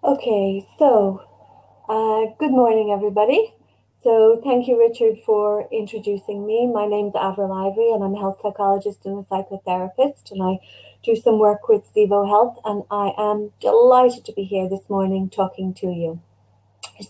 Okay, so good morning, everybody. So thank you, Richard, for introducing me. My name's Avril Ivory, and I'm a health psychologist and a psychotherapist, and I do some work with Zevo Health, and I am delighted to be here this morning talking to you.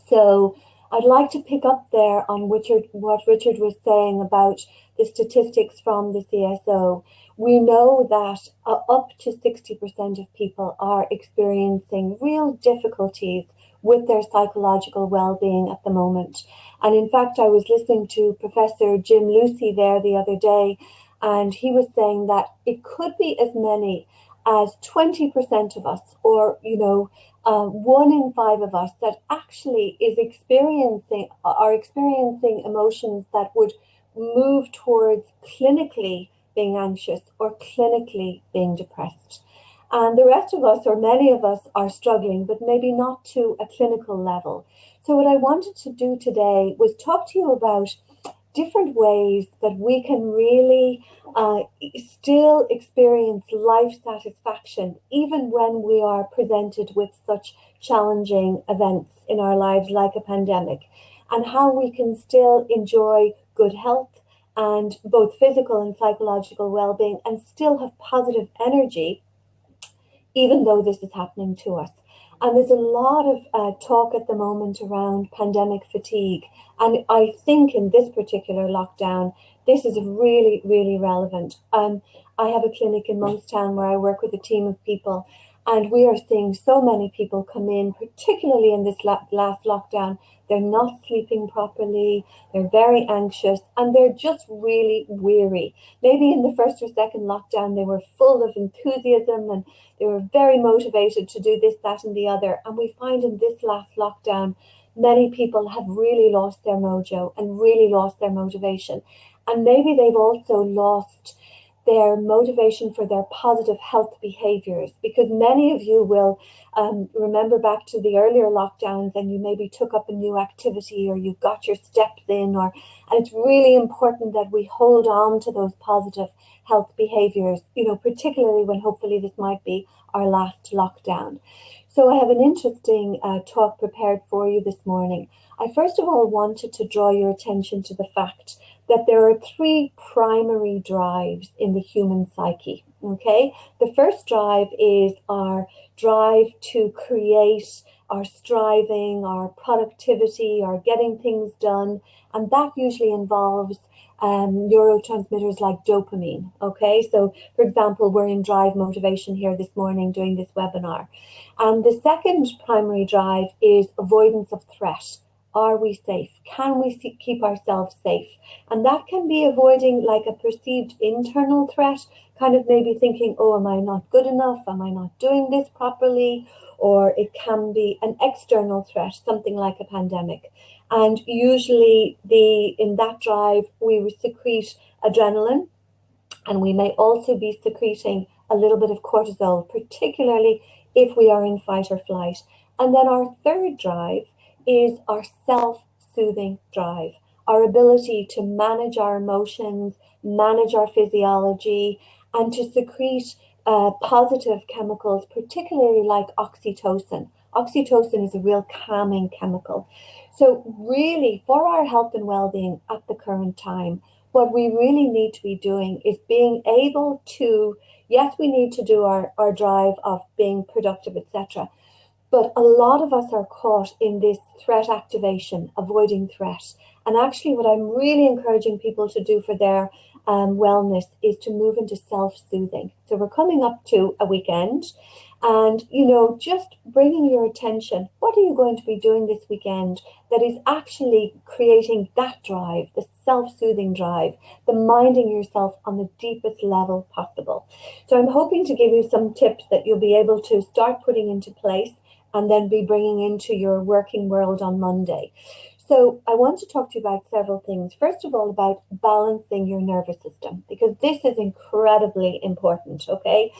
So I'd like to pick up there on what Richard was saying about the statistics from the CSO. We know that up to 60% of people are experiencing real difficulties with their psychological well-being at the moment. And in fact, I was listening to Professor Jim Lucy there the other day, and he was saying that it could be as many as 20% of us, or, one in five of us that actually are experiencing emotions that would move towards clinically being anxious or clinically being depressed. And the rest of us, or many of us, are struggling, but maybe not to a clinical level. So what I wanted to do today was talk to you about different ways that we can really still experience life satisfaction, even when we are presented with such challenging events in our lives like a pandemic, and how we can still enjoy good health and both physical and psychological well-being and still have positive energy, even though this is happening to us. And there's a lot of talk at the moment around pandemic fatigue. And I think in this particular lockdown, this is really, really relevant. I have a clinic in Monkstown where I work with a team of people, and we are seeing so many people come in, particularly in this last lockdown. They're not sleeping properly, they're very anxious, and they're just really weary. Maybe in the first or second lockdown, they were full of enthusiasm and they were very motivated to do this, that, and the other. And we find in this last lockdown, many people have really lost their mojo and really lost their motivation. And maybe they've also lost their motivation for their positive health behaviors, because many of you will remember back to the earlier lockdowns, and you maybe took up a new activity or you got your steps in, and it's really important that we hold on to those positive health behaviors, particularly when hopefully this might be our last lockdown. So I have an interesting talk prepared for you this morning. I first of all wanted to draw your attention to the fact that there are three primary drives in the human psyche, okay? The first drive is our drive to create, our striving, our productivity, our getting things done, and that usually involves neurotransmitters like dopamine, okay? So, for example, we're in drive motivation here this morning doing this webinar. And the second primary drive is avoidance of threat. Are we safe? Can we keep ourselves safe? And that can be avoiding like a perceived internal threat, kind of maybe thinking, oh, am I not good enough? Am I not doing this properly? Or it can be an external threat, something like a pandemic. And usually in that drive, we secrete adrenaline, and we may also be secreting a little bit of cortisol, particularly if we are in fight or flight. And then our third drive is our self-soothing drive, our ability to manage our emotions, manage our physiology, and to secrete positive chemicals, particularly like oxytocin. Oxytocin is a real calming chemical. So really, for our health and well-being at the current time, what we really need to be doing is being able to, yes, we need to do our drive of being productive, etc. But a lot of us are caught in this threat activation, avoiding threat. And actually what I'm really encouraging people to do for their wellness is to move into self-soothing. So we're coming up to a weekend, and, just bringing your attention, what are you going to be doing this weekend that is actually creating that drive, the self-soothing drive, the minding yourself on the deepest level possible. So I'm hoping to give you some tips that you'll be able to start putting into place and then be bringing into your working world on Monday. So I want to talk to you about several things. First of all, about balancing your nervous system, because this is incredibly important, okay?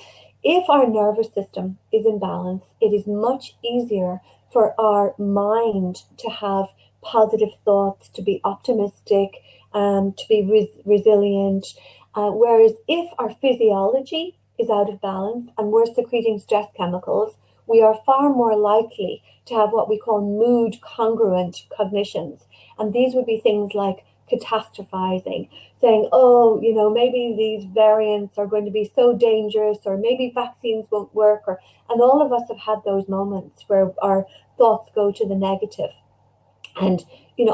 If our nervous system is in balance, it is much easier for our mind to have positive thoughts, to be optimistic, to be resilient. Whereas if our physiology is out of balance and we're secreting stress chemicals, we are far more likely to have what we call mood congruent cognitions. And these would be things like catastrophizing, saying, oh, maybe these variants are going to be so dangerous, or maybe vaccines won't work, and all of us have had those moments where our thoughts go to the negative. And,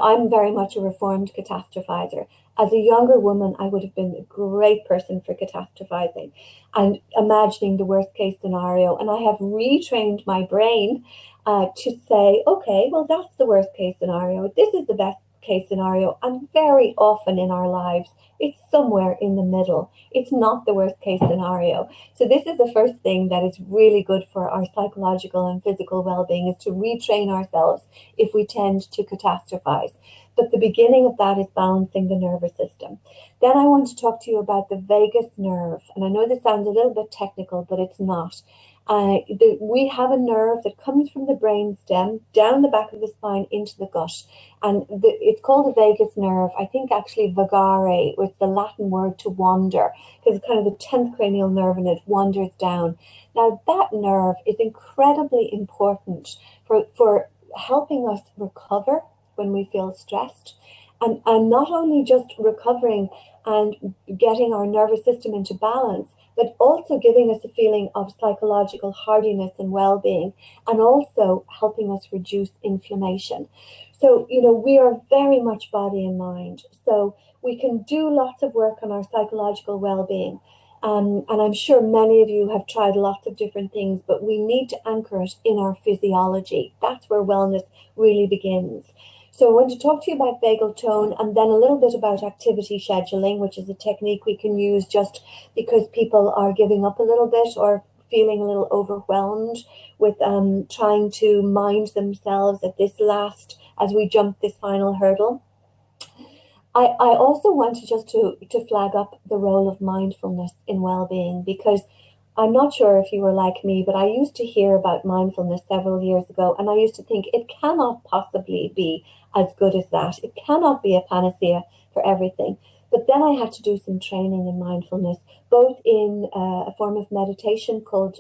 I'm very much a reformed catastrophizer. As a younger woman, I would have been a great person for catastrophizing and imagining the worst case scenario. And I have retrained my brain to say, okay, well, that's the worst case scenario. This is the best case scenario. And very often in our lives, it's somewhere in the middle. It's not the worst case scenario. So this is the first thing that is really good for our psychological and physical well-being, is to retrain ourselves if we tend to catastrophize. But the beginning of that is balancing the nervous system. Then I want to talk to you about the vagus nerve. And I know this sounds a little bit technical, but it's not. We have a nerve that comes from the brain stem down the back of the spine into the gut. And it's called the vagus nerve. I think actually vagare was the Latin word to wander, because it's kind of the 10th cranial nerve and it wanders down. Now that nerve is incredibly important for helping us recover when we feel stressed. And not only just recovering and getting our nervous system into balance, but also giving us a feeling of psychological hardiness and well-being, and also helping us reduce inflammation. So, we are very much body and mind. So we can do lots of work on our psychological well-being. And I'm sure many of you have tried lots of different things, but we need to anchor it in our physiology. That's where wellness really begins. So I want to talk to you about vagal tone, and then a little bit about activity scheduling, which is a technique we can use just because people are giving up a little bit or feeling a little overwhelmed with trying to mind themselves as we jump this final hurdle. I also want to just to flag up the role of mindfulness in well-being, because I'm not sure if you were like me, but I used to hear about mindfulness several years ago, and I used to think it cannot possibly be as good as that. It cannot be a panacea for everything. But then I had to do some training in mindfulness, both in a form of meditation called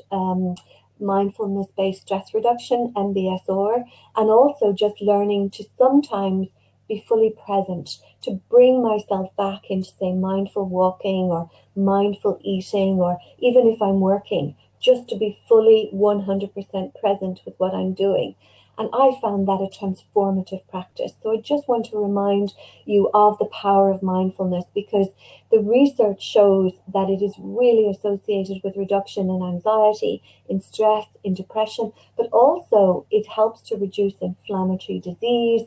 mindfulness-based stress reduction, MBSR, and also just learning to sometimes be fully present, to bring myself back into, say, mindful walking or mindful eating, or even if I'm working, just to be fully 100% present with what I'm doing. And I found that a transformative practice. So I just want to remind you of the power of mindfulness, because the research shows that it is really associated with reduction in anxiety, in stress, in depression, but also it helps to reduce inflammatory disease.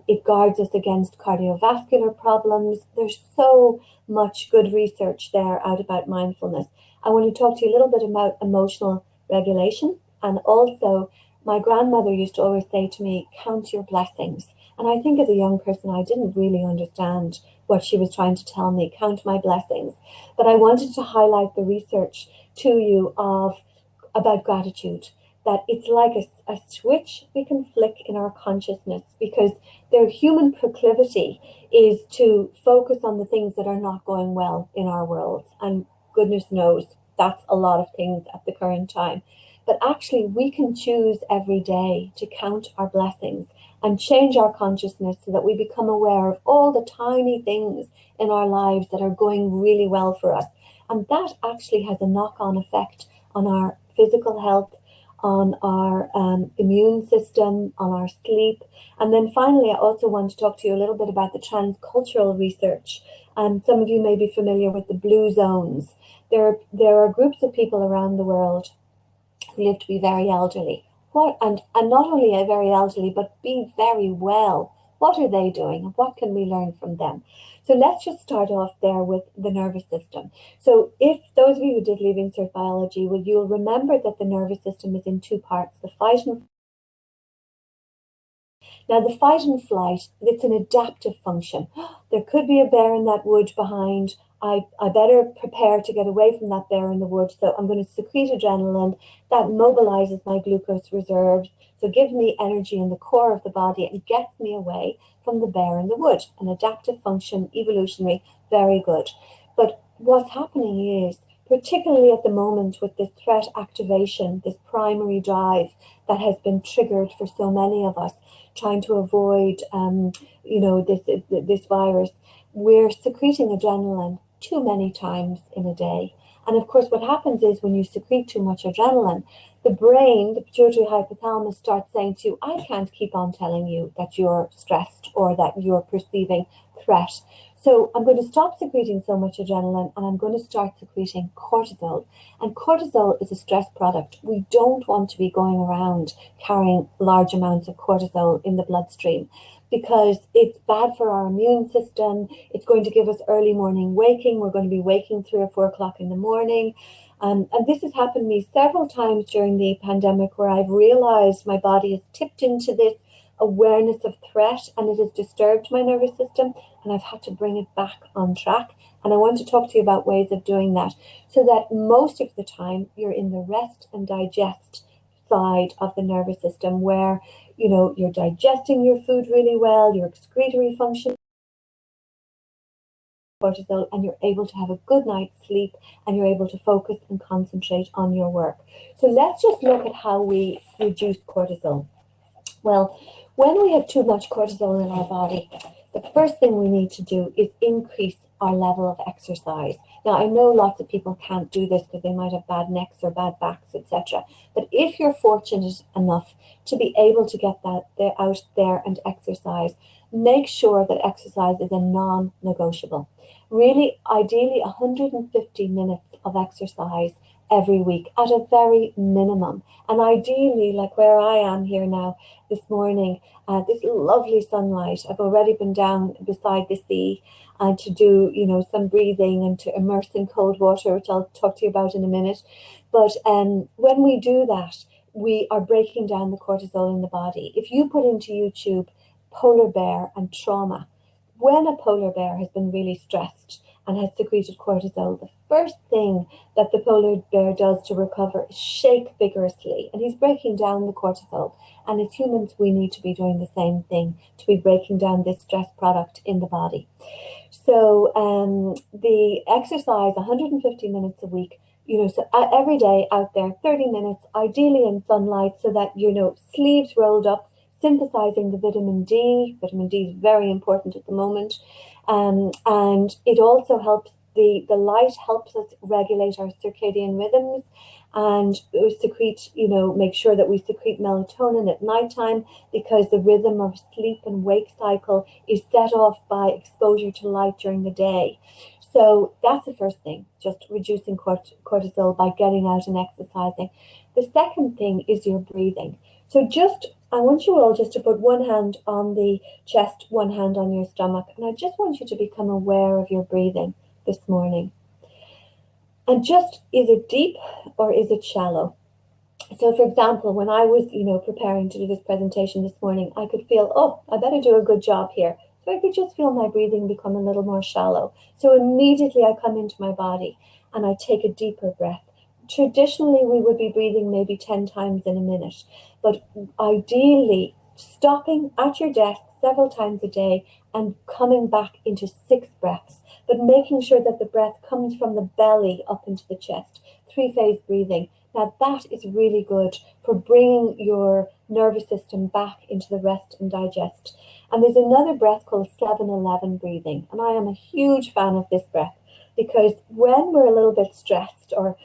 It guards us against cardiovascular problems. There's so much good research there out about mindfulness. I want to talk to you a little bit about emotional regulation. And also, my grandmother used to always say to me, count your blessings. And I think as a young person, I didn't really understand what she was trying to tell me, count my blessings. But I wanted to highlight the research to you about gratitude, that it's like a switch we can flick in our consciousness, because their human proclivity is to focus on the things that are not going well in our world. And goodness knows, that's a lot of things at the current time. But actually, we can choose every day to count our blessings and change our consciousness so that we become aware of all the tiny things in our lives that are going really well for us. And that actually has a knock-on effect on our physical health, on our immune system, on our sleep. And then finally, I also want to talk to you a little bit about the transcultural research. Some of you may be familiar with the blue zones. There are groups of people around the world who live to be very elderly. And not only very elderly, but be very well. What are they doing? What can we learn from them? So let's just start off there with the nervous system. So if those of you who did Leaving Cert Biology, you'll remember that the nervous system is in two parts, the fight and Now, the fight and flight, it's an adaptive function. There could be a bear in that wood behind. I better prepare to get away from that bear in the wood. So I'm going to secrete adrenaline that mobilizes my glucose reserves. So gives me energy in the core of the body and gets me away from the bear in the wood. An adaptive function, evolutionary, very good. But what's happening is particularly at the moment with this threat activation, this primary drive that has been triggered for so many of us, trying to avoid, this virus. We're secreting adrenaline too many times in a day. And of course, what happens is when you secrete too much adrenaline, the brain, the pituitary hypothalamus, starts saying to you, I can't keep on telling you that you're stressed or that you're perceiving threat. So I'm going to stop secreting so much adrenaline and I'm going to start secreting cortisol. And cortisol is a stress product. We don't want to be going around carrying large amounts of cortisol in the bloodstream because it's bad for our immune system. It's going to give us early morning waking. We're going to be waking 3 or 4 o'clock in the morning. And this has happened to me several times during the pandemic where I've realized my body has tipped into this awareness of threat and it has disturbed my nervous system and I've had to bring it back on track. And I want to talk to you about ways of doing that so that most of the time you're in the rest and digest side of the nervous system where, you're digesting your food really well, your excretory function, cortisol, and you're able to have a good night's sleep and you're able to focus and concentrate on your work. So let's just look at how we reduce cortisol. Well, when we have too much cortisol in our body, the first thing we need to do is increase our level of exercise. Now, I know lots of people can't do this because they might have bad necks or bad backs, etc. But if you're fortunate enough to be able to get that out there and exercise, make sure that exercise is a non-negotiable. Really, ideally, 150 minutes of exercise every week at a very minimum. And ideally, like where I am here now this morning, this lovely sunlight, I've already been down beside the sea to do, some breathing and to immerse in cold water, which I'll talk to you about in a minute. But when we do that, we are breaking down the cortisol in the body. If you put into YouTube polar bear and trauma, when a polar bear has been really stressed and has secreted cortisol, the first thing that the polar bear does to recover is shake vigorously. And he's breaking down the cortisol. And as humans, we need to be doing the same thing to be breaking down this stress product in the body. So the exercise, 150 minutes a week, so every day out there, 30 minutes, ideally in sunlight so that, sleeves rolled up, synthesizing the vitamin D. Vitamin D is very important at the moment. And it also helps, the light helps us regulate our circadian rhythms and secrete, make sure that we secrete melatonin at nighttime because the rhythm of sleep and wake cycle is set off by exposure to light during the day. So that's the first thing, just reducing cortisol by getting out and exercising. The second thing is your breathing. So I want you all just to put one hand on the chest, one hand on your stomach, and I just want you to become aware of your breathing this morning. And just, is it deep or is it shallow? So for example, when I was, preparing to do this presentation this morning, I could feel, I better do a good job here. So I could just feel my breathing become a little more shallow. So immediately I come into my body and I take a deeper breath. Traditionally, we would be breathing maybe 10 times in a minute, but ideally stopping at your desk several times a day and coming back into 6 breaths, but making sure that the breath comes from the belly up into the chest, 3-phase breathing. Now that is really good for bringing your nervous system back into the rest and digest. And there's another breath called 7-11 breathing. And I am a huge fan of this breath because when we're a little bit stressed or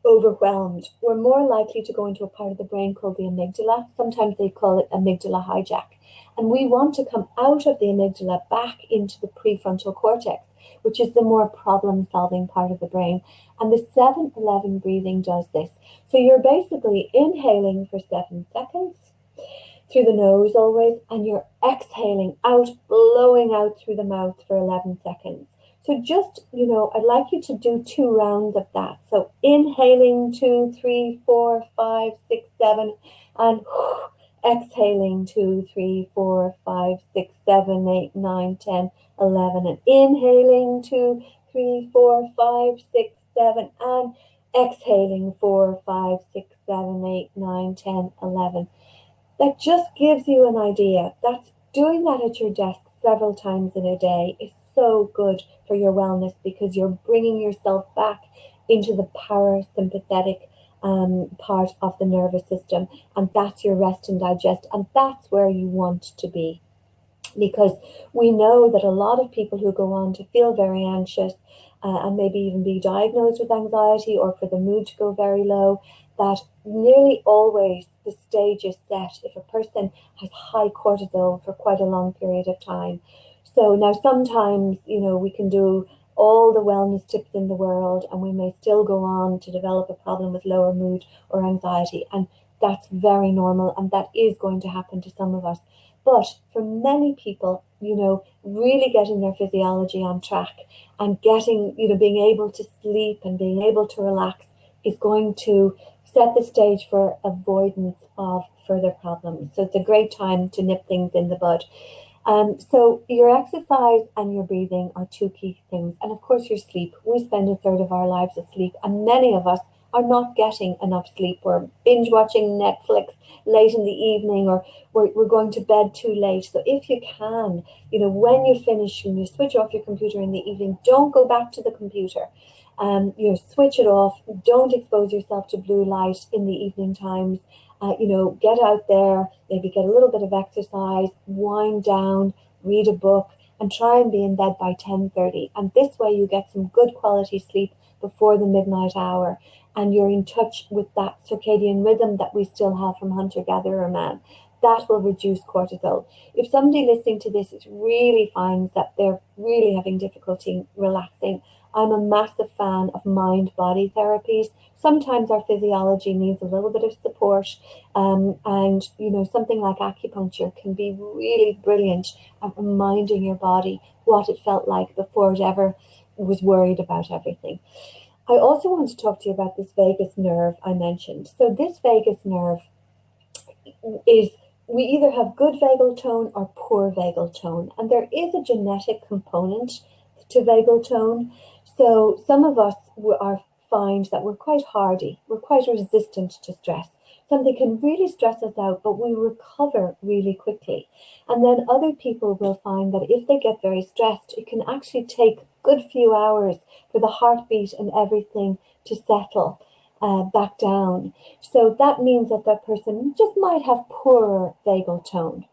overwhelmed, we're more likely to go into a part of the brain called the amygdala. Sometimes they call it amygdala hijack. And we want to come out of the amygdala back into the prefrontal cortex, which is the more problem-solving part of the brain. And the 7-11 breathing does this. So you're basically inhaling for 7 seconds through the nose always, and you're exhaling out, blowing out through the mouth for 11 seconds. So just, I'd like you to do 2 rounds of that. So inhaling 2, 3, 4, 5, 6, 7, and exhaling 2, 3, 4, 5, 6, 7, 8, 9, 10, 11, and inhaling 2, 3, 4, 5, 6, 7, and exhaling 4, 5, 6, 7, 8, 9, 10, 11. That just gives you an idea. That's doing that at your desk several times in a day is so good for your wellness because you're bringing yourself back into the parasympathetic part of the nervous system, and that's your rest and digest, and that's where you want to be. Because we know that a lot of people who go on to feel very anxious and maybe even be diagnosed with anxiety, or for the mood to go very low, that nearly always the stage is set if a person has high cortisol for quite a long period of time. So now sometimes, we can do all the wellness tips in the world and we may still go on to develop a problem with lower mood or anxiety. And that's very normal, and that is going to happen to some of us. But for many people, really getting their physiology on track and getting, being able to sleep and being able to relax is going to set the stage for avoidance of further problems. So it's a great time to nip things in the bud. So your exercise and your breathing are two key things. And of course, your sleep. We spend a third of our lives asleep, and many of us are not getting enough sleep. We're binge watching Netflix late in the evening, or we're going to bed too late. So if you can, when you finish, when you switch off your computer in the evening, don't go back to the computer. Switch it off. Don't expose yourself to blue light in the evening times. Get out there, maybe get a little bit of exercise, wind down, read a book, and try and be in bed by 10:30. And this way you get some good quality sleep before the midnight hour, and you're in touch with that circadian rhythm that we still have from hunter-gatherer man. That will reduce cortisol. If somebody listening to this really finds that they're really having difficulty relaxing, I'm a massive fan of mind-body therapies. Sometimes our physiology needs a little bit of support, and something like acupuncture can be really brilliant at reminding your body what it felt like before it ever was worried about everything. I also want to talk to you about this vagus nerve I mentioned. So this vagus nerve is, we either have good vagal tone or poor vagal tone, and there is a genetic component to vagal tone. So some of us find that we're quite hardy, we're quite resistant to stress. Something can really stress us out, but we recover really quickly. And then other people will find that if they get very stressed, it can actually take a good few hours for the heartbeat and everything to settle back down. So that means that that person just might have poorer vagal tone.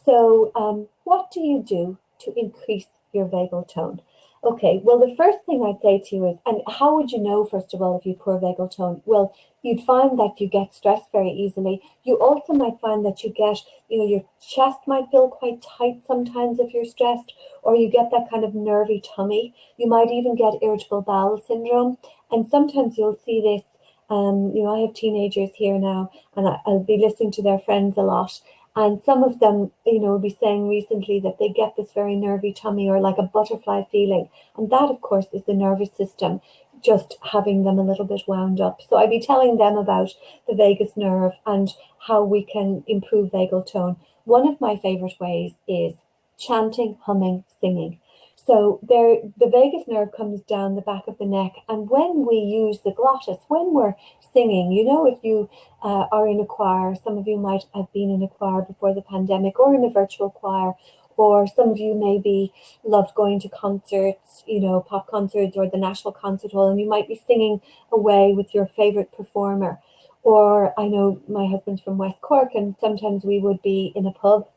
So what do you do to increase your vagal tone? Okay, well, the first thing I'd say to you is, and how would you know, first of all, if you have poor vagal tone? Well, you'd find that you get stressed very easily. You also might find that you get, your chest might feel quite tight sometimes if you're stressed, or you get that kind of nervy tummy. You might even get irritable bowel syndrome. And sometimes you'll see this, I have teenagers here now, and I'll be listening to their friends a lot. And some of them, will be saying recently that they get this very nervy tummy or like a butterfly feeling. And that, of course, is the nervous system just having them a little bit wound up. So I'd be telling them about the vagus nerve and how we can improve vagal tone. One of my favorite ways is chanting, humming, singing. So the vagus nerve comes down the back of the neck. And when we use the glottis, when we're singing, if you are in a choir, some of you might have been in a choir before the pandemic or in a virtual choir, or some of you maybe loved going to concerts, pop concerts or the National Concert Hall, and you might be singing away with your favorite performer. Or I know my husband's from West Cork, and sometimes we would be in a pub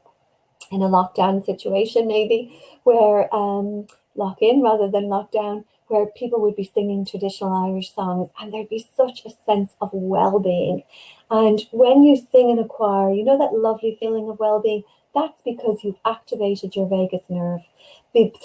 in a lockdown situation, maybe, where lock-in rather than lockdown, where people would be singing traditional Irish songs, and there'd be such a sense of well-being. And when you sing in a choir, that lovely feeling of well-being, that's because you've activated your vagus nerve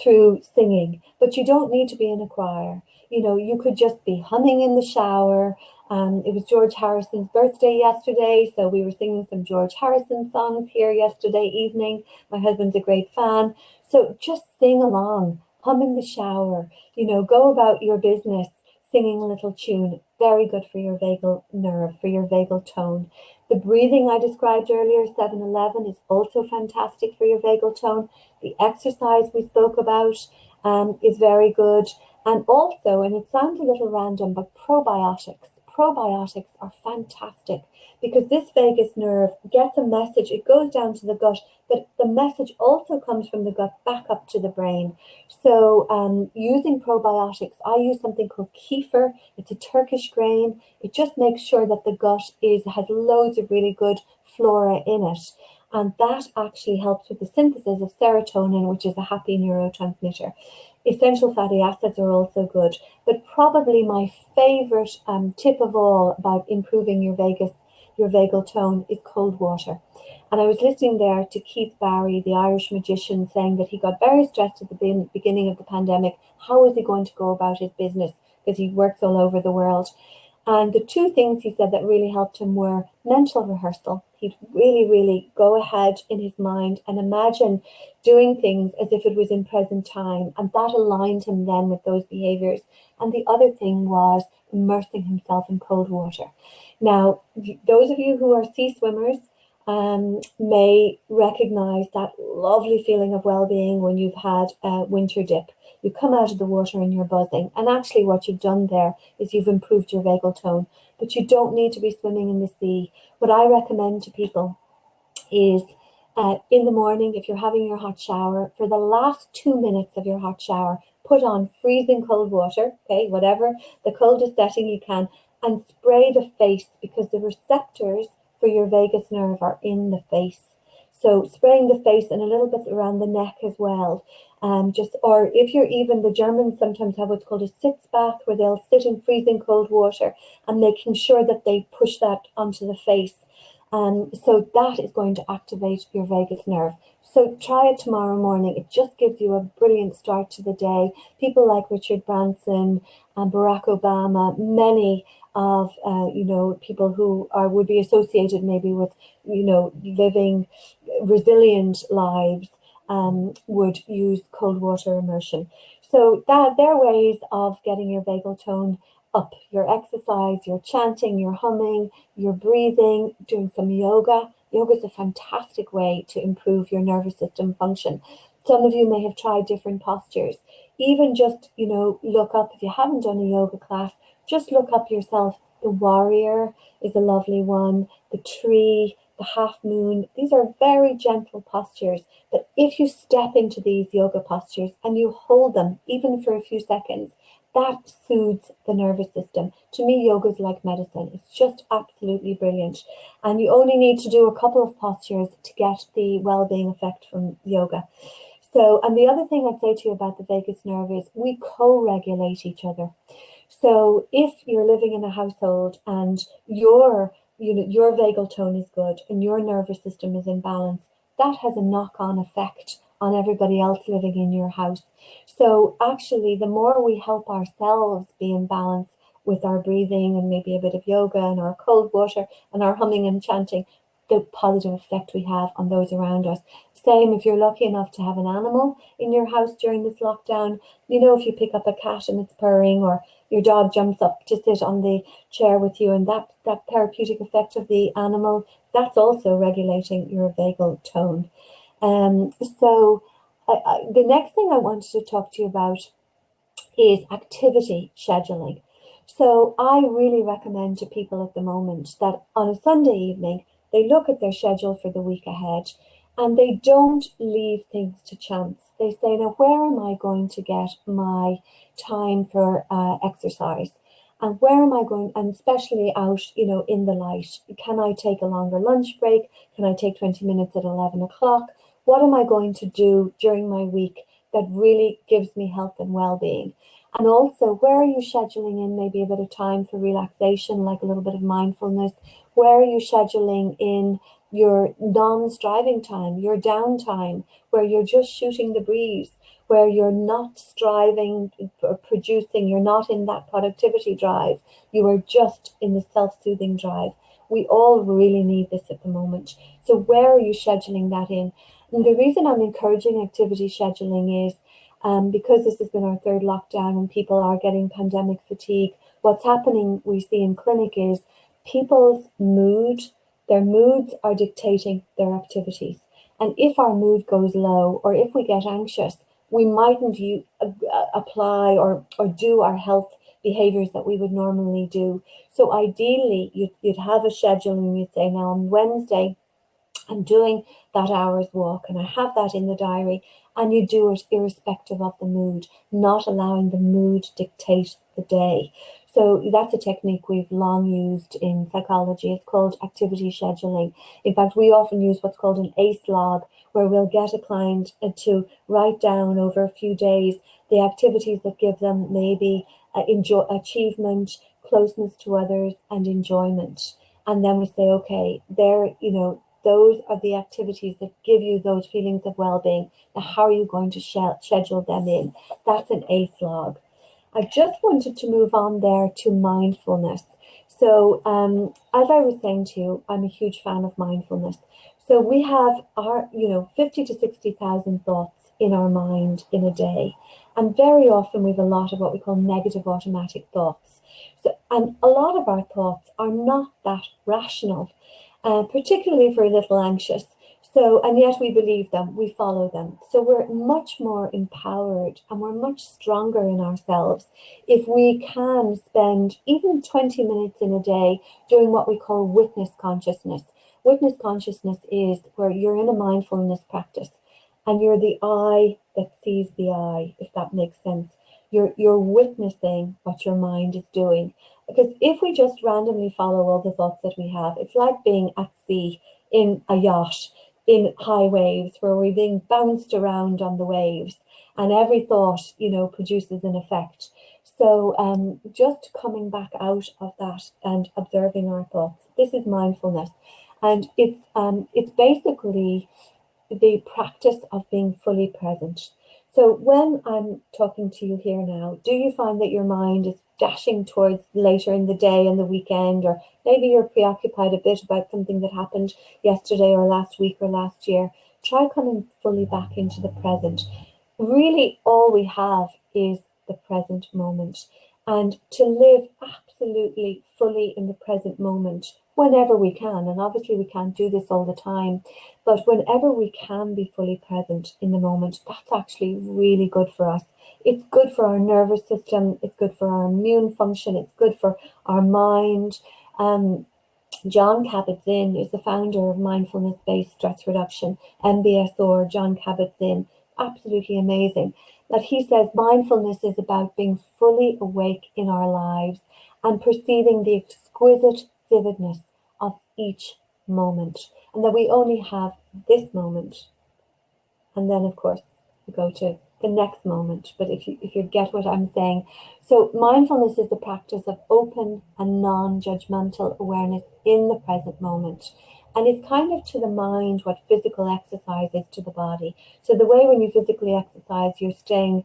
through singing. But you don't need to be in a choir. You could just be humming in the shower. It was George Harrison's birthday yesterday, so we were singing some George Harrison songs here yesterday evening. My husband's a great fan. So just sing along, hum in the shower, go about your business singing a little tune. Very good for your vagal nerve, for your vagal tone. The breathing I described earlier, 7-11, is also fantastic for your vagal tone. The exercise we spoke about is very good. And also, and it sounds a little random, but probiotics. probiotics are fantastic because this vagus nerve gets a message. It goes down to the gut, but the message also comes from the gut back up to the brain. So using probiotics, I use something called kefir. It's a Turkish grain. It just makes sure that the gut has loads of really good flora in it. And that actually helps with the synthesis of serotonin, which is a happy neurotransmitter. Essential fatty acids are also good, but probably my favorite tip of all about improving your vagal tone is cold water. And I was listening there to Keith Barry, the Irish magician, saying that he got very stressed at the beginning of the pandemic. How was he going to go about his business? Because he works all over the world. And the two things he said that really helped him were mental rehearsal. He'd really go ahead in his mind and imagine doing things as if it was in present time. And that aligned him then with those behaviors. And the other thing was immersing himself in cold water. Now, those of you who are sea swimmers may recognize that lovely feeling of well-being when you've had a winter dip. You come out of the water and you're buzzing. And actually what you've done there is you've improved your vagal tone. But you don't need to be swimming in the sea. What I recommend to people is in the morning, if you're having your hot shower, for the last 2 minutes of your hot shower, put on freezing cold water, okay, whatever, the coldest setting you can, and spray the face because the receptors for your vagus nerve are in the face. So spraying the face and a little bit around the neck as well. Or if you're even, the Germans sometimes have what's called a sitz bath, where they'll sit in freezing cold water and making sure that they push that onto the face. So that is going to activate your vagus nerve. So try it tomorrow morning. It just gives you a brilliant start to the day. People like Richard Branson and Barack Obama, many of people who would be associated maybe with living resilient lives would use cold water immersion. So that there are ways of getting your vagal tone up. Your exercise, your chanting, your humming, your breathing, doing some yoga. Yoga is a fantastic way to improve your nervous system function. Some of you may have tried different postures. Even just, look up, if you haven't done a yoga class, just look up yourself. The warrior is a lovely one. The tree, the half moon. These are very gentle postures. But if you step into these yoga postures and you hold them, even for a few seconds, that soothes the nervous system. To me, yoga is like medicine. It's just absolutely brilliant. And you only need to do a couple of postures to get the well-being effect from yoga. So, and the other thing I'd say to you about the vagus nerve is we co-regulate each other. So if you're living in a household and your vagal tone is good and your nervous system is in balance, that has a knock-on effect on everybody else living in your house. So actually, the more we help ourselves be in balance with our breathing and maybe a bit of yoga and our cold water and our humming and chanting, the positive effect we have on those around us. Same if you're lucky enough to have an animal in your house during this lockdown. If you pick up a cat and it's purring, or your dog jumps up to sit on the chair with you, and that therapeutic effect of the animal, that's also regulating your vagal tone. So the next thing I wanted to talk to you about is activity scheduling. So I really recommend to people at the moment that on a Sunday evening, they look at their schedule for the week ahead and they don't leave things to chance. They say, now, where am I going to get my time for exercise? And where am I going, and especially out, in the light? Can I take a longer lunch break? Can I take 20 minutes at 11 o'clock? What am I going to do during my week that really gives me health and well-being? And also, where are you scheduling in maybe a bit of time for relaxation, like a little bit of mindfulness? Where are you scheduling in your non-striving time, your downtime, where you're just shooting the breeze, where you're not striving or producing, you're not in that productivity drive, you are just in the self-soothing drive. We all really need this at the moment. So where are you scheduling that in? And the reason I'm encouraging activity scheduling is because this has been our third lockdown and people are getting pandemic fatigue. What's happening, we see in clinic, is people's their moods are dictating their activities. And if our mood goes low, or if we get anxious, we mightn't apply or do our health behaviors that we would normally do. So ideally, you'd have a schedule and you'd say, now on Wednesday, I'm doing that hour's walk and I have that in the diary, and you do it irrespective of the mood, not allowing the mood dictate the day. So that's a technique we've long used in psychology. It's called activity scheduling. In fact, we often use what's called an ACE log, where we'll get a client to write down over a few days the activities that give them maybe achievement, closeness to others, and enjoyment. And then we say, okay, those are the activities that give you those feelings of well-being. Now, how are you going to schedule them in? That's an ACE log. I just wanted to move on there to mindfulness. So as I was saying to you, I'm a huge fan of mindfulness. So we have our, 50 to 60,000 thoughts in our mind in a day. And very often we have a lot of what we call negative automatic thoughts. So, and a lot of our thoughts are not that rational, particularly if we're a little anxious. So, and yet we believe them, we follow them. So we're much more empowered and we're much stronger in ourselves if we can spend even 20 minutes in a day doing what we call witness consciousness. Witness consciousness is where you're in a mindfulness practice and you're the eye that sees the eye, if that makes sense. You're witnessing what your mind is doing. Because if we just randomly follow all the thoughts that we have, it's like being at sea in a yacht, in high waves, where we're being bounced around on the waves, and every thought, produces an effect. So just coming back out of that and observing our thoughts, this is mindfulness. And it's basically the practice of being fully present. So when I'm talking to you here now, do you find that your mind is dashing towards later in the day and the weekend, or maybe you're preoccupied a bit about something that happened yesterday or last week or last year? Try coming fully back into the present. Really, all we have is the present moment, and to live absolutely fully in the present moment whenever we can. And obviously we can't do this all the time, but whenever we can be fully present in the moment, that's actually really good for us. It's good for our nervous system, it's good for our immune function, it's good for our mind. John Kabat-Zinn is the founder of mindfulness-based stress reduction, MBSR. John Kabat-Zinn, absolutely amazing. That he says mindfulness is about being fully awake in our lives and perceiving the exquisite vividness of each moment, and that we only have this moment. And then, of course, we go to the next moment. But if you get what I'm saying, so mindfulness is the practice of open and non-judgmental awareness in the present moment. And it's kind of to the mind what physical exercise is to the body. So the way when you physically exercise, you're staying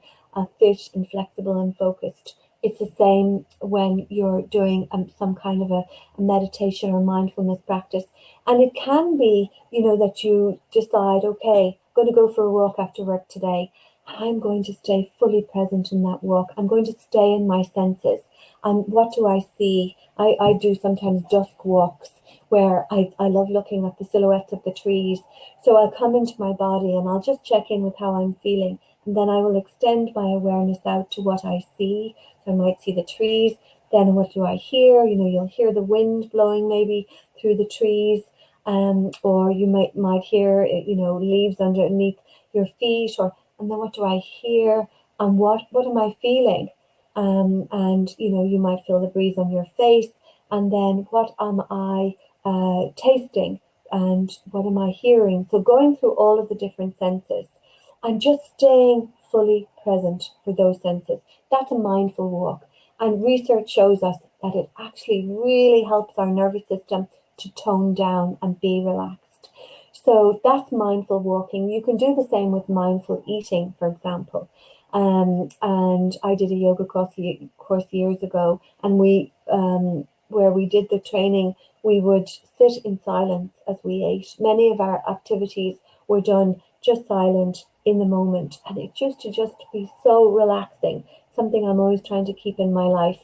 fit and flexible and focused. It's the same when you're doing some kind of a meditation or mindfulness practice. And it can be, that you decide, okay, I'm going to go for a walk after work today. I'm going to stay fully present in that walk. I'm going to stay in my senses. And what do I see? I do sometimes dusk walks where I love looking at the silhouettes of the trees. So I'll come into my body and I'll just check in with how I'm feeling. And then I will extend my awareness out to what I see. So I might see the trees. Then what do I hear? You'll hear the wind blowing maybe through the trees. Or you might hear, leaves underneath your feet. And then what do I hear? And what am I feeling? And you might feel the breeze on your face. And then what am I tasting? And what am I hearing? So going through all of the different senses and just staying fully present for those senses. That's a mindful walk. And research shows us that it actually really helps our nervous system to tone down and be relaxed. So that's mindful walking. You can do the same with mindful eating, for example. And I did a yoga course years ago, and where we did the training, we would sit in silence as we ate. Many of our activities were done just silent in the moment, and it used to just be so relaxing, something I'm always trying to keep in my life.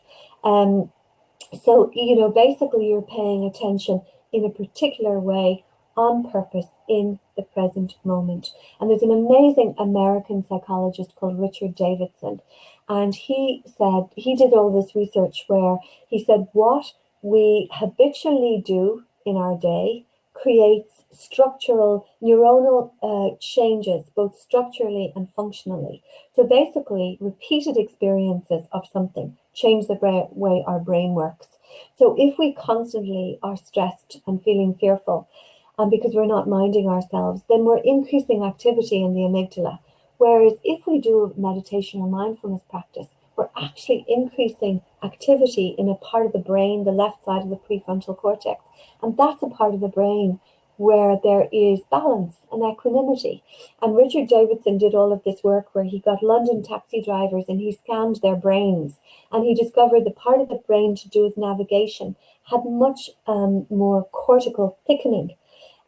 So, basically you're paying attention in a particular way on purpose in the present moment. And there's an amazing American psychologist called Richard Davidson, And he said, he did all this research where he said what we habitually do in our day creates structural neuronal changes, both structurally and functionally. So basically, repeated experiences of something change the way our brain works. So if we constantly are stressed and feeling fearful, and because we're not minding ourselves, then we're increasing activity in the amygdala. Whereas if we do meditation or mindfulness practice, we're actually increasing activity in a part of the brain, the left side of the prefrontal cortex. And that's a part of the brain where there is balance and equanimity. And Richard Davidson did all of this work where he got London taxi drivers and he scanned their brains. And he discovered the part of the brain to do with navigation had much more cortical thickening.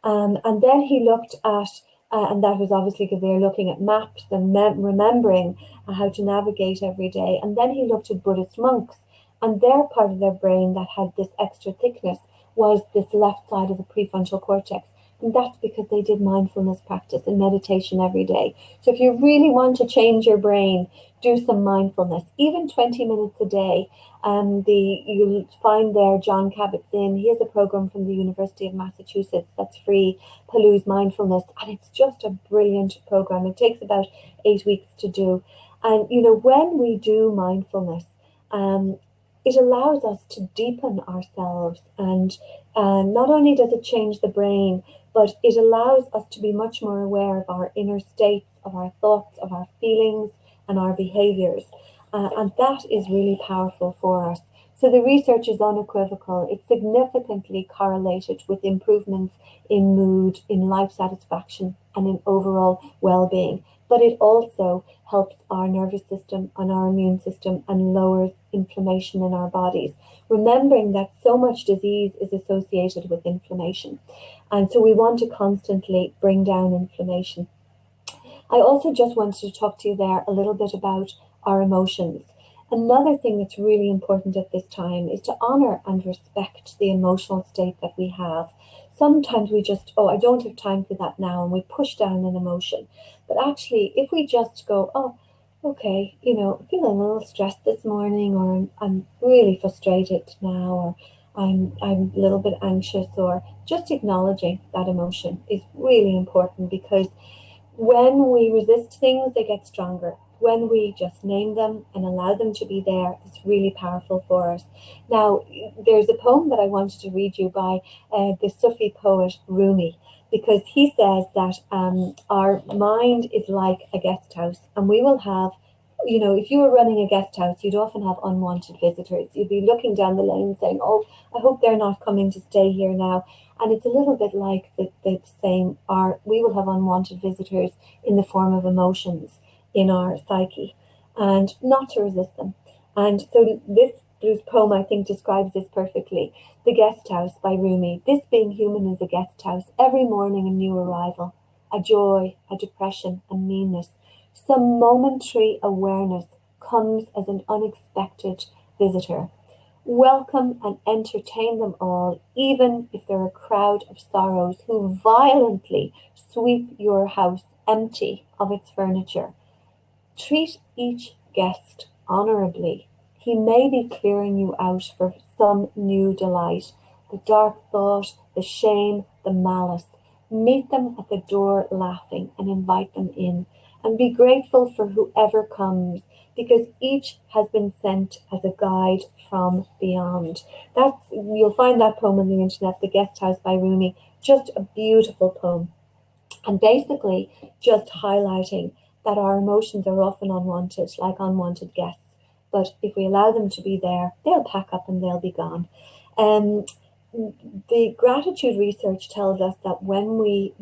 And then he looked at, and that was obviously because they're looking at maps and remembering how to navigate every day. And then he looked at Buddhist monks, and their part of their brain that had this extra thickness was this left side of the prefrontal cortex. And that's because they did mindfulness practice and meditation every day. So if you really want to change your brain, do some mindfulness, even 20 minutes a day. You'll find there John Kabat-Zinn. He has a program from the University of Massachusetts that's free, Palou's Mindfulness, and it's just a brilliant program. It takes about 8 weeks to do. And when we do mindfulness, it allows us to deepen ourselves, and not only does it change the brain, but it allows us to be much more aware of our inner states, of our thoughts, of our feelings, and our behaviors. And that is really powerful for us. So the research is unequivocal. It's significantly correlated with improvements in mood, in life satisfaction, and in overall well-being. But it also helps our nervous system and our immune system and lowers inflammation in our bodies. Remembering that so much disease is associated with inflammation. And so we want to constantly bring down inflammation. I also just wanted to talk to you there a little bit about our emotions. Another thing that's really important at this time is to honor and respect the emotional state that we have. Sometimes we just, I don't have time for that now, and we push down an emotion. But actually, if we just go, okay, feeling a little stressed this morning, or I'm really frustrated now, or I'm a little bit anxious, or just acknowledging that emotion is really important, because when we resist things, they get stronger. When we just name them and allow them to be there, it's really powerful for us. Now, there's a poem that I wanted to read you by the Sufi poet Rumi, because he says that our mind is like a guest house, and we will have, if you were running a guest house, you'd often have unwanted visitors. You'd be looking down the lane saying, I hope they're not coming to stay here now. And it's a little bit like the saying, we will have unwanted visitors in the form of emotions in our psyche, and not to resist them. And so this poem, I think, describes this perfectly. The Guest House by Rumi. This being human is a guest house. Every morning a new arrival, a joy, a depression, a meanness. Some momentary awareness comes as an unexpected visitor. Welcome and entertain them all, even if they're a crowd of sorrows who violently sweep your house empty of its furniture. Treat each guest honorably. He may be clearing you out for some new delight. The dark thought, the shame, the malice. Meet them at the door laughing and invite them in. And be grateful for whoever comes, because each has been sent as a guide from beyond. You'll find that poem on the internet, The Guest House by Rumi. Just a beautiful poem. And basically just highlighting that our emotions are often unwanted, like unwanted guests. But if we allow them to be there, they'll pack up and they'll be gone. The gratitude research tells us that when we,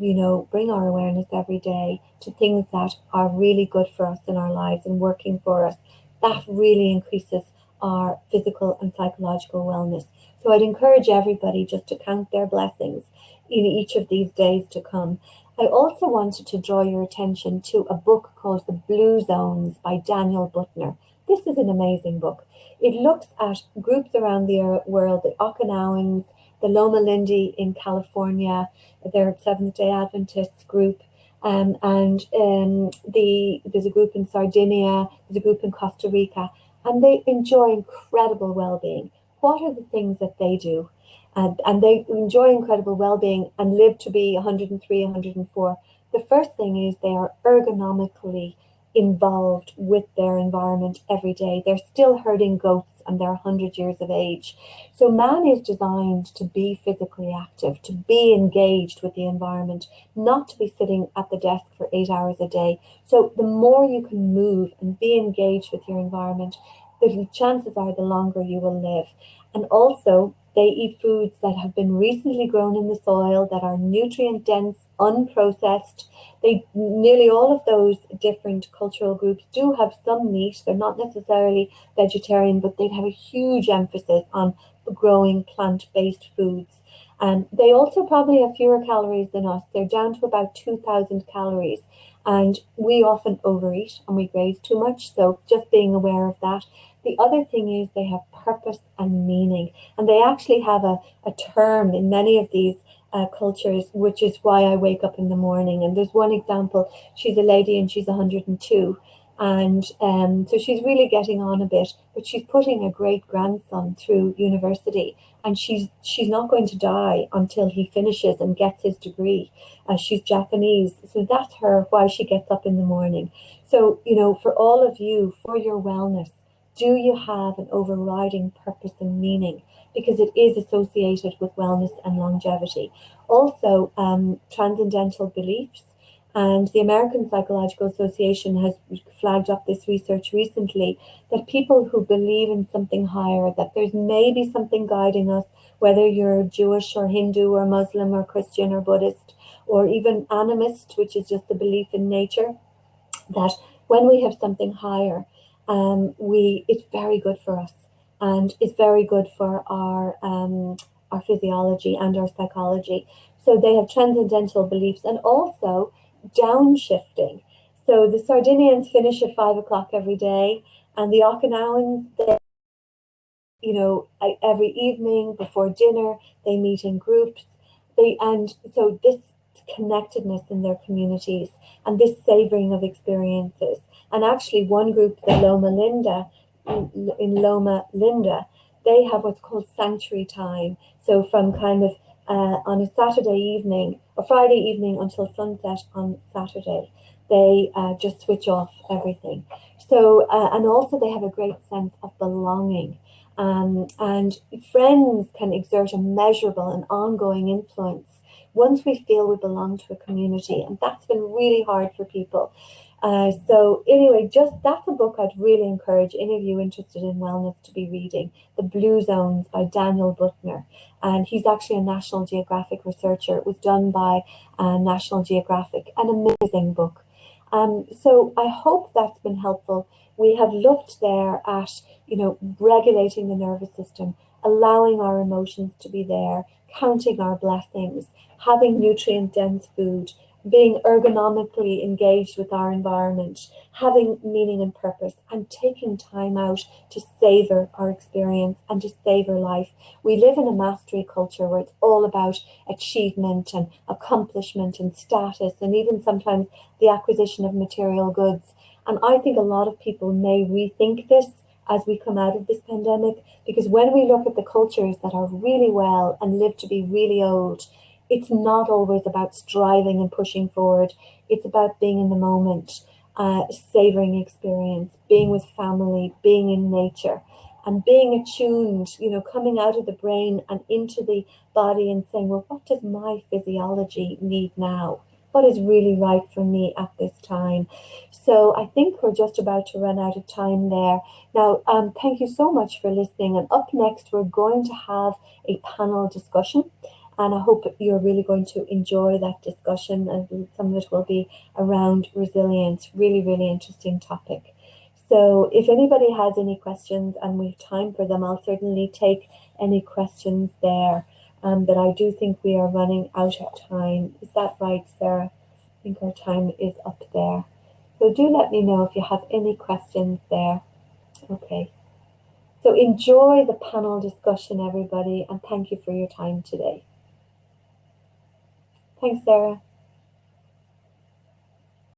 bring our awareness every day to things that are really good for us in our lives and working for us, that really increases our physical and psychological wellness. So I'd encourage everybody just to count their blessings in each of these days to come. I also wanted to draw your attention to a book called The Blue Zones by Daniel Buttner. This is an amazing book. It looks at groups around the world, the Okinawans, the Loma Lindy in California, their Seventh-day Adventist group, There's a group in Sardinia, there's a group in Costa Rica, and they enjoy incredible well-being. What are the things that they do? And they enjoy incredible well-being and live to be 103, 104. The first thing is they are ergonomically involved with their environment every day. They're still herding goats and they're 100 years of age. So man is designed to be physically active, to be engaged with the environment, not to be sitting at the desk for 8 hours a day. So the more you can move and be engaged with your environment, the chances are the longer you will live. And also, they eat foods that have been recently grown in the soil, that are nutrient dense, unprocessed. Nearly all of those different cultural groups do have some meat. They're not necessarily vegetarian, but they have a huge emphasis on growing plant-based foods. And they also probably have fewer calories than us. They're down to about 2,000 calories. And we often overeat and we graze too much. So just being aware of that. The other thing is they have purpose and meaning. And they actually have a term in many of these cultures, which is why I wake up in the morning. And there's one example. She's a lady and she's 102. And so she's really getting on a bit, but she's putting a great grandson through university, and she's not going to die until he finishes and gets his degree. She's Japanese, so that's her, why she gets up in the morning. So, you know, for all of you, for your wellness, do you have an overriding purpose and meaning? Because it is associated with wellness and longevity. Also, transcendental beliefs. And the American Psychological Association has flagged up this research recently that people who believe in something higher, that there's maybe something guiding us, whether you're Jewish or Hindu or Muslim or Christian or Buddhist, or even animist, which is just the belief in nature, that when we have something higher, it's very good for us, and it's very good for our physiology and our psychology. So they have transcendental beliefs, and also downshifting. So the Sardinians finish at 5 o'clock every day, and the Okinawans, you know, every evening before dinner, they meet in groups. And so this connectedness in their communities and this savoring of experiences. And actually, one group, the Loma Linda, in Loma Linda, they have what's called sanctuary time. So from kind of on a Saturday evening or Friday evening until sunset on Saturday, they just switch off everything. So, and also they have a great sense of belonging. And friends can exert a measurable and ongoing influence once we feel we belong to a community. And that's been really hard for people. So anyway, that's a book I'd really encourage any of you interested in wellness to be reading. The Blue Zones by Daniel Buttner. And he's actually a National Geographic researcher. It was done by National Geographic. An amazing book. So I hope that's been helpful. We have looked there at, you know, regulating the nervous system, allowing our emotions to be there, counting our blessings, having nutrient-dense food, being ergonomically engaged with our environment, having meaning and purpose, and taking time out to savor our experience and to savor life. We live in a mastery culture where it's all about achievement and accomplishment and status, and even sometimes the acquisition of material goods. And I think a lot of people may rethink this as we come out of this pandemic, because when we look at the cultures that are really well and live to be really old, it's not always about striving and pushing forward. It's about being in the moment, savoring experience, being with family, being in nature, and being attuned, you know, coming out of the brain and into the body and saying, well, what does my physiology need now? What is really right for me at this time? So I think we're just about to run out of time there. Now, thank you so much for listening. And up next, we're going to have a panel discussion. And I hope you're really going to enjoy that discussion. And some of it will be around resilience. Really, really interesting topic. So if anybody has any questions and we have time for them, I'll certainly take any questions there. But I do think we are running out of time. Is that right, Sarah? I think our time is up there. So do let me know if you have any questions there. Okay. So enjoy the panel discussion, everybody, and thank you for your time today. Thanks, Sarah.